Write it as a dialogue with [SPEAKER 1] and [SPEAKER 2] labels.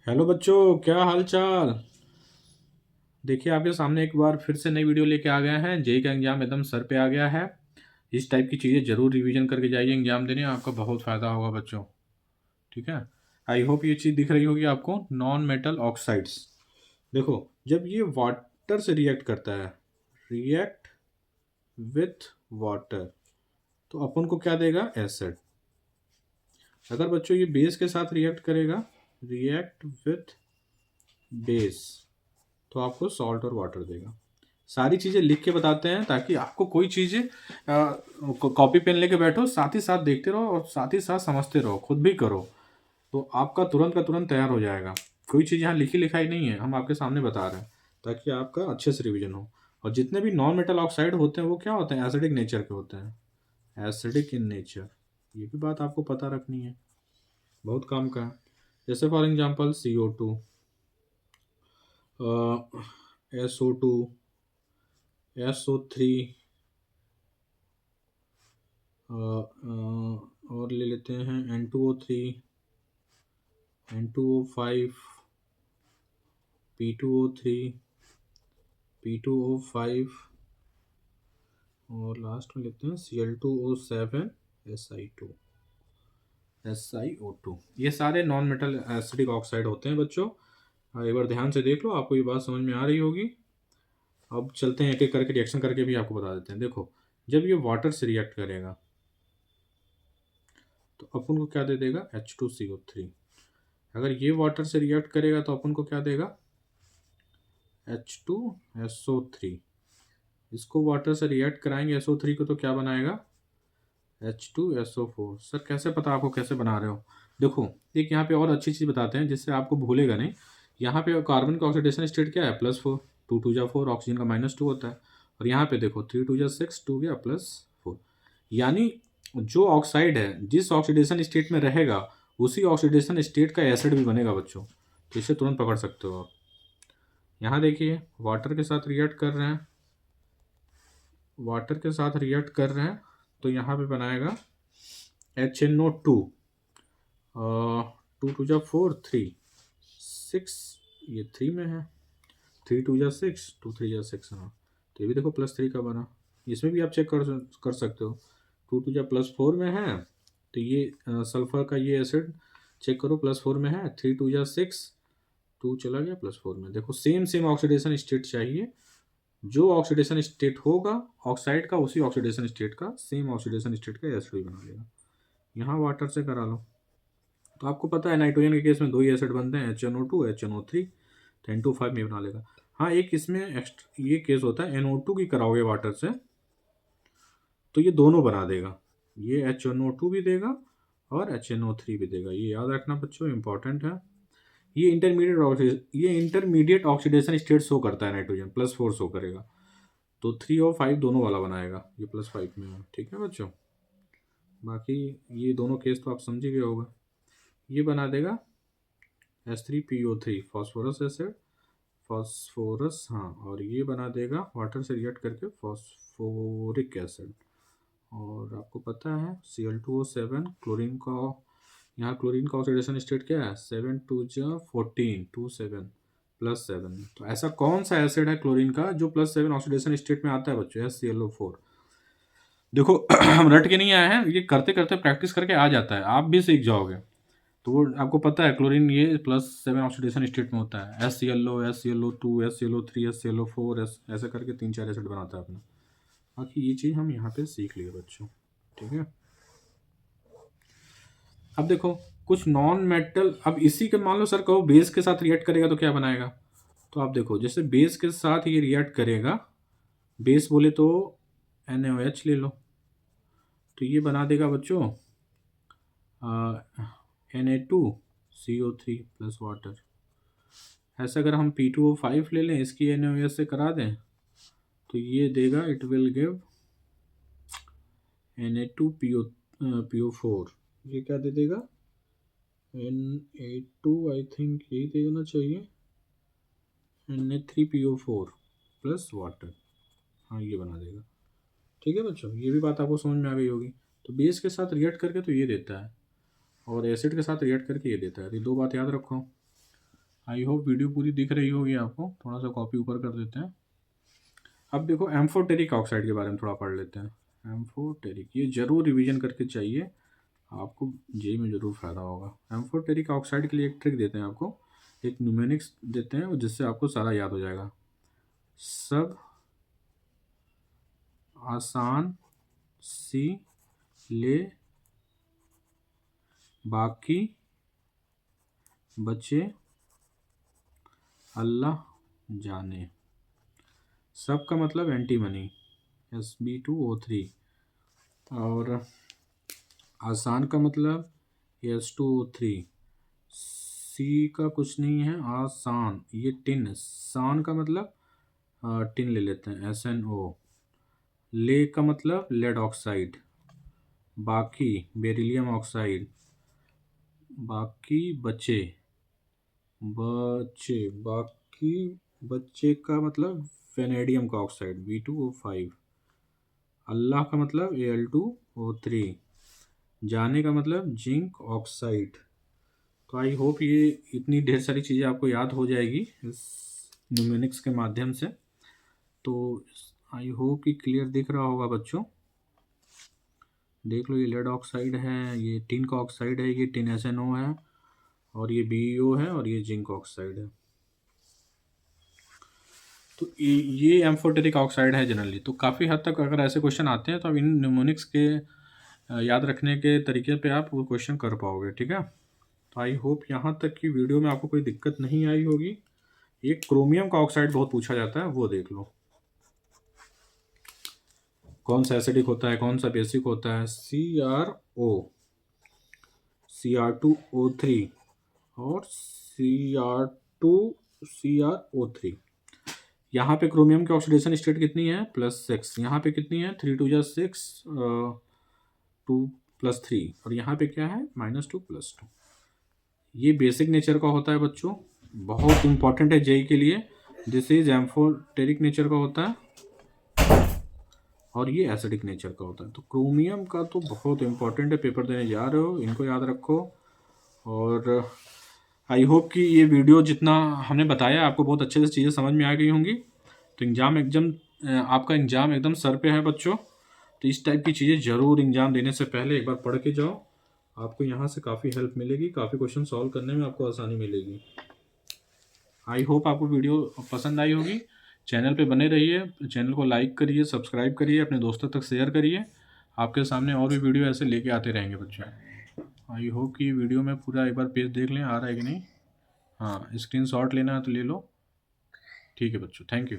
[SPEAKER 1] Hello बच्चों, क्या हाल चाल। देखिए, आपके सामने एक बार फिर से नई वीडियो लेके आ गए हैं। जेई का एग्जाम एकदम सर पे आ गया है। इस टाइप की चीज़ें जरूर रिवीजन करके जाइए एग्जाम देने, आपका बहुत फ़ायदा होगा बच्चों। ठीक है। आई होप ये चीज़ दिख रही होगी आपको। नॉन मेटल ऑक्साइड्स, देखो, जब ये वाटर से रिएक्ट करता है, रिएक्ट विथ वाटर, तो अपन को क्या देगा? एसिड। अगर बच्चों ये बेस के साथ रिएक्ट करेगा, रिएक्ट विथ बेस, तो आपको सॉल्ट और वाटर देगा। सारी चीज़ें लिख के बताते हैं ताकि आपको कोई चीज़ें कॉपी पेन लेके बैठो, साथ ही साथ देखते रहो और साथ ही साथ समझते रहो, खुद भी करो, तो आपका तुरंत का तुरंत तैयार हो जाएगा। कोई चीज़ यहाँ लिखी लिखाई नहीं है, हम आपके सामने बता रहे हैं ताकि आपका अच्छे से रिवीजन हो। और जितने भी नॉन मेटल ऑक्साइड होते हैं वो क्या होते हैं? एसिडिक नेचर के होते हैं, एसिडिक इन नेचर। ये भी बात आपको पता रखनी है, बहुत काम का है। जैसे for example CO2, SO2, SO3, और ले लेते हैं N2O3, N2O5, P2O3, P2O5, और लास्ट में लेते हैं Cl2O7, Si2, SiO2। ये सारे नॉन मेटल एसिडिक ऑक्साइड होते हैं बच्चों। एक बार ध्यान से देख लो, आपको ये बात समझ में आ रही होगी। अब चलते हैं एक एक करके रिएक्शन करके भी आपको बता देते हैं। देखो, जब ये वाटर से रिएक्ट करेगा तो अपन को क्या दे देगा? H2CO3। अगर ये वाटर से रिएक्ट करेगा तो अपन को क्या देगा? H2SO3। इसको वाटर से रिएक्ट कराएंगे SO3 को, तो क्या बनाएगा? H2SO4। सर कैसे पता आपको, कैसे बना रहे हो? देखो, एक यहाँ पे और अच्छी चीज़ बताते हैं जिससे आपको भूलेगा नहीं। यहाँ पे कार्बन का ऑक्सीडेशन स्टेट क्या है? +4। 2 2 4, ऑक्सीजन का -2 होता है। और यहाँ पे देखो 3 2 6, 2 गया +4। यानी जो ऑक्साइड है जिस ऑक्सीडेशन स्टेट में रहेगा उसी ऑक्सीडेशन स्टेट का एसिड भी बनेगा बच्चों। तो इसे तुरंत पकड़ सकते हो आप। यहाँ देखिए, वाटर के साथ रिएक्ट कर रहे हैं, वाटर के साथ रिएक्ट कर रहे हैं, तो यहाँ पे बनाएगा HNO2। 2 2 4, 3 6, ये 3 में है। 3 2 6, 2 3 6, हाँ। तो ये भी देखो +3 का बना। इसमें भी आप चेक कर सकते हो। 2 2 +4 में है, तो ये सल्फर का ये एसिड चेक करो, +4 में है। 3 2 6, 2 चला गया +4 में। देखो, सेम सेम ऑक्सीडेशन स्टेट चाहिए। जो ऑक्सीडेशन स्टेट होगा ऑक्साइड का, उसी ऑक्सीडेशन स्टेट का, सेम ऑक्सीडेशन स्टेट का एसिड भी बना लेगा। यहाँ वाटर से करा लो, तो आपको पता है नाइट्रोजन के केस में 2 ही एसिड बनते हैं, HNO2, HNO3। तो N2O5 में बना लेगा। हाँ, एक इसमें एक्स्ट्रा ये केस होता है, NO2 की कराओगे वाटर से तो ये दोनों बना देगा। ये HNO2 भी देगा और HNO3 भी देगा। ये याद रखना बच्चों, इंपॉर्टेंट है। ये इंटरमीडिएट ऑक्सीडेशन स्टेट शो करता है, नाइट्रोजन +4 शो करेगा। तो 3 और 5 दोनों वाला बनाएगा। ये +5 में है, ठीक है बच्चों। बाकी ये दोनों केस तो आप समझ ही गए होगा। ये बना देगा H3PO3, फॉस्फोरस एसिड, फॉस्फोरस, हाँ। और ये बना देगा वाटर से रिएक्ट करके फॉस्फोरिक एसिड। और आपको पता है Cl2O7, क्लोरीन का, यहाँ क्लोरीन का ऑक्सीडेशन स्टेट क्या है? 7 2 14, 2 7 +7। तो ऐसा कौन सा एसिड है क्लोरीन का जो +7 ऑक्सीडेशन स्टेट में आता है बच्चों? HClO4। देखो हम रट के नहीं आए हैं, ये करते करते प्रैक्टिस करके आ जाता है, आप भी सीख जाओगे। तो वो आपको पता है क्लोरीन ये +7 ऑक्सीडेशन स्टेट में होता है। HClO, HClO2, HClO3, HClO4, ऐसे करके 3 4 एसिड बनाता है अपना। बाकी ये चीज़ हम यहाँ पे सीख लिए बच्चों, ठीक है। अब देखो, कुछ नॉन मेटल, अब इसी के मान लो सर कहो बेस के साथ रिएक्ट करेगा तो क्या बनाएगा? तो आप देखो, जैसे बेस के साथ ये रिएक्ट करेगा, बेस बोले तो NaOH ले लो, तो ये बना देगा बच्चों Na2CO3 + वाटर। ऐसा अगर हम P2O5 ले लें, इसकी NaOH से करा दें, तो ये देगा, इट विल गिव Na2PO4। ये क्या दे देगा? Na2, आई थिंक यही देना चाहिए, Na3PO4 + वाटर। हाँ, ये बना देगा, ठीक है बच्चों। ये भी बात आपको समझ में आ गई होगी। तो बेस के साथ रिएक्ट करके तो ये देता है, और एसिड के साथ रिएक्ट करके ये देता है। तो ये 2 बात याद रखो। आई होप वीडियो पूरी दिख रही होगी आपको। थोड़ा सा कॉपी ऊपर कर देते हैं। अब देखो एम्फोटेरिक ऑक्साइड के बारे में थोड़ा पढ़ लेते हैं। एम्फोटेरिक, ये जरूर रिवीजन करके चाहिए आपको, जेई में ज़रूर फ़ायदा होगा। एम्फोटेरिक ऑक्साइड के लिए एक ट्रिक देते हैं आपको, एक न्यूमेनिक्स देते हैं जिससे आपको सारा याद हो जाएगा। सब आसान सी ले बाकी बचे अल्लाह जाने। सब का मतलब एंटीमनी Sb2O3, और आसान का मतलब H2O3। सी का कुछ नहीं है, आसान, ये टिन। सान का मतलब टिन ले लेते हैं SnO। ले का मतलब लेड ऑक्साइड। बाकी बेरिलियम ऑक्साइड। बाकी बचे, बाकी बच्चे का मतलब वेनेडियम का ऑक्साइड B2O5। अल्लाह का मतलब Al2O3। जाने का मतलब जिंक ऑक्साइड। तो आई होप ये इतनी ढेर सारी चीज़ें आपको याद हो जाएगी इस न्यूमेनिक्स के माध्यम से। तो आई होप कि क्लियर दिख रहा होगा बच्चों। देख लो, ये लेड ऑक्साइड है, ये टिन का ऑक्साइड है, ये टिन SnO है, और ये BeO है, और ये जिंक ऑक्साइड है। तो ये एम्फोटेरिक ऑक्साइड है जनरली। तो काफ़ी हद तक अगर ऐसे क्वेश्चन आते हैं तो अब इन न्यूमोनिक्स के याद रखने के तरीके पे आप वो क्वेश्चन कर पाओगे, ठीक है। तो आई होप यहाँ तक की वीडियो में आपको कोई दिक्कत नहीं आई होगी। ये क्रोमियम का ऑक्साइड बहुत पूछा जाता है, वो देख लो। कौन सा एसिडिक होता है, कौन सा बेसिक होता है? CrO, Cr2O3 और CR2CrO3। यहाँ पे क्रोमियम की ऑक्सीडेशन स्टेट कितनी है? +6। यहाँ पे कितनी है? 3 2 6, 2 +3, और यहाँ पे क्या है? -2 +2। ये बेसिक नेचर का होता है बच्चों, बहुत इंपॉर्टेंट है जेई के लिए। दिस इज एम्फोटेरिक नेचर का होता है, और ये एसिडिक नेचर का होता है। तो क्रोमियम का तो बहुत इंपॉर्टेंट है, पेपर देने जा रहे हो इनको याद रखो। और आई होप कि ये वीडियो जितना हमने बताया आपको बहुत अच्छे से चीज़ें समझ में आ गई होंगी। तो आपका एग्ज़ाम एकदम सर पे है बच्चों। तो इस टाइप की चीज़ें ज़रूर एग्ज़ाम देने से पहले एक बार पढ़ के जाओ, आपको यहाँ से काफ़ी हेल्प मिलेगी, काफ़ी क्वेश्चन सॉल्व करने में आपको आसानी मिलेगी। आई होप आपको वीडियो पसंद आई होगी। चैनल पे बने रहिए, चैनल को लाइक करिए, सब्सक्राइब करिए, अपने दोस्तों तक शेयर करिए। आपके सामने और भी वीडियो ऐसे लेके आते रहेंगे बच्चों। आई होप कि वीडियो में पूरा एक बार पेज देख लें, आ रहा है कि नहीं। हाँ, स्क्रीनशॉट लेना है तो ले लो। ठीक है बच्चों, थैंक यू।